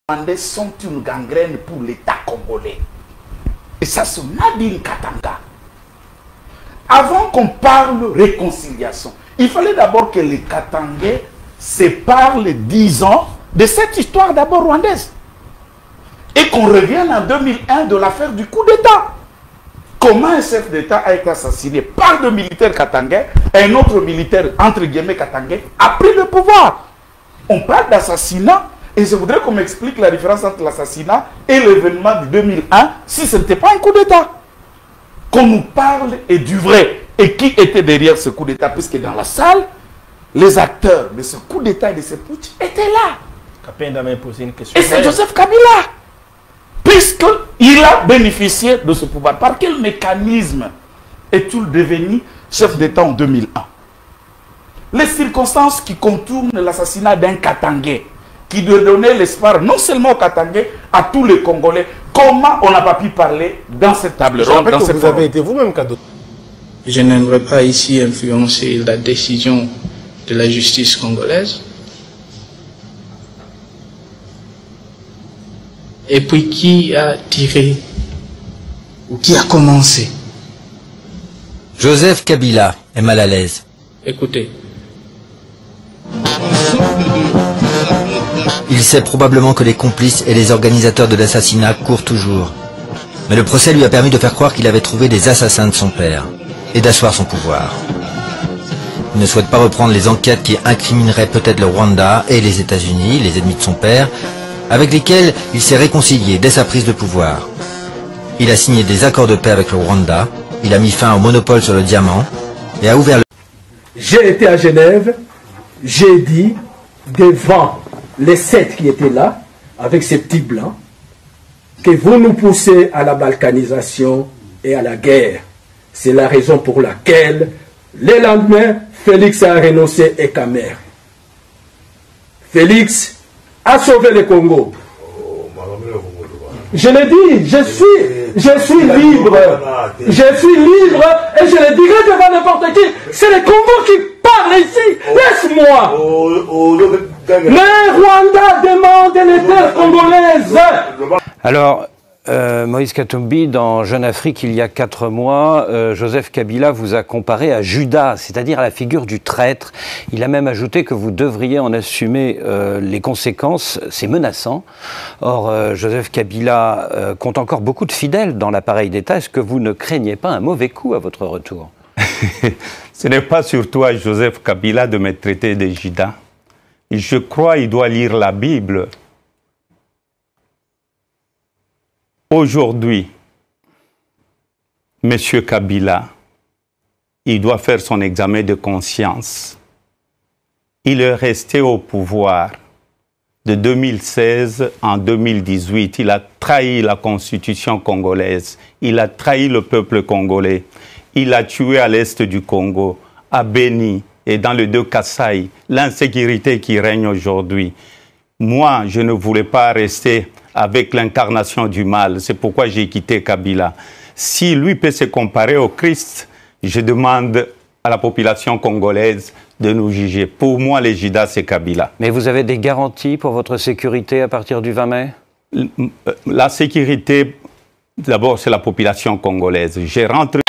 Rwandais sont une gangrène pour l'État congolais. Et ça, c'est Nadine Katanga. Avant qu'on parle réconciliation, il fallait d'abord que les Katangais se parlent, disons, de cette histoire d'abord rwandaise. Et qu'on revienne en 2001 de l'affaire du coup d'État. Comment un chef d'État a été assassiné par deux militaires katangais, un autre militaire, entre guillemets, katangais, a pris le pouvoir. On parle d'assassinat, et je voudrais qu'on m'explique la différence entre l'assassinat et l'événement de 2001, si ce n'était pas un coup d'État. Qu'on nous parle et du vrai. Et qui était derrière ce coup d'État, puisque dans la salle, les acteurs de ce coup d'État et de ce putsch étaient là. Et c'est Joseph Kabila. Puisqu'il a bénéficié de ce pouvoir. Par quel mécanisme est-il devenu chef d'État en 2001? Les circonstances qui contournent l'assassinat d'un Katangais, qui doit donner l'espoir non seulement aux Katangais, à tous les Congolais. Comment on n'a pas pu parler dans cette table ronde? Vous avez été vous-même cadeau. Je n'aimerais pas ici influencer la décision de la justice congolaise. Et puis qui a tiré ou qui a commencé? Joseph Kabila est mal à l'aise. Écoutez. Il sait probablement que les complices et les organisateurs de l'assassinat courent toujours. Mais le procès lui a permis de faire croire qu'il avait trouvé des assassins de son père et d'asseoir son pouvoir. Il ne souhaite pas reprendre les enquêtes qui incrimineraient peut-être le Rwanda et les États-Unis, les ennemis de son père, avec lesquels il s'est réconcilié dès sa prise de pouvoir. Il a signé des accords de paix avec le Rwanda, il a mis fin au monopole sur le diamant et a ouvert le... J'ai été à Genève, j'ai dit devant les 7 qui étaient là, avec ces petits blancs, que vous nous poussez à la balkanisation et à la guerre. C'est la raison pour laquelle, le lendemain, Félix a renoncé et Kamer. Félix a sauvé le Congo. Je l'ai dit, je suis libre. Je suis libre et je le dirai devant n'importe qui. C'est le Congo qui parle ici. Laisse-moi. Le Rwanda demande les terres congolaises. Alors, Moïse Katumbi, dans Jeune Afrique, il y a 4 mois, Joseph Kabila vous a comparé à Judas, c'est-à-dire à la figure du traître. Il a même ajouté que vous devriez en assumer les conséquences, c'est menaçant. Or, Joseph Kabila compte encore beaucoup de fidèles dans l'appareil d'État. Est-ce que vous ne craignez pas un mauvais coup à votre retour? Ce n'est pas surtout à Joseph Kabila de me traiter de Judas. Je crois qu'il doit lire la Bible. Aujourd'hui, M. Kabila, il doit faire son examen de conscience. Il est resté au pouvoir de 2016 en 2018. Il a trahi la constitution congolaise. Il a trahi le peuple congolais. Il a tué à l'est du Congo, à Beni et dans le deux Kasaï, l'insécurité qui règne aujourd'hui. Moi, je ne voulais pas rester avec l'incarnation du mal. C'est pourquoi j'ai quitté Kabila. Si lui peut se comparer au Christ, je demande à la population congolaise de nous juger. Pour moi, les Judas, c'est Kabila. Mais vous avez des garanties pour votre sécurité à partir du 20 mai? La sécurité, d'abord, c'est la population congolaise. J'ai rentré...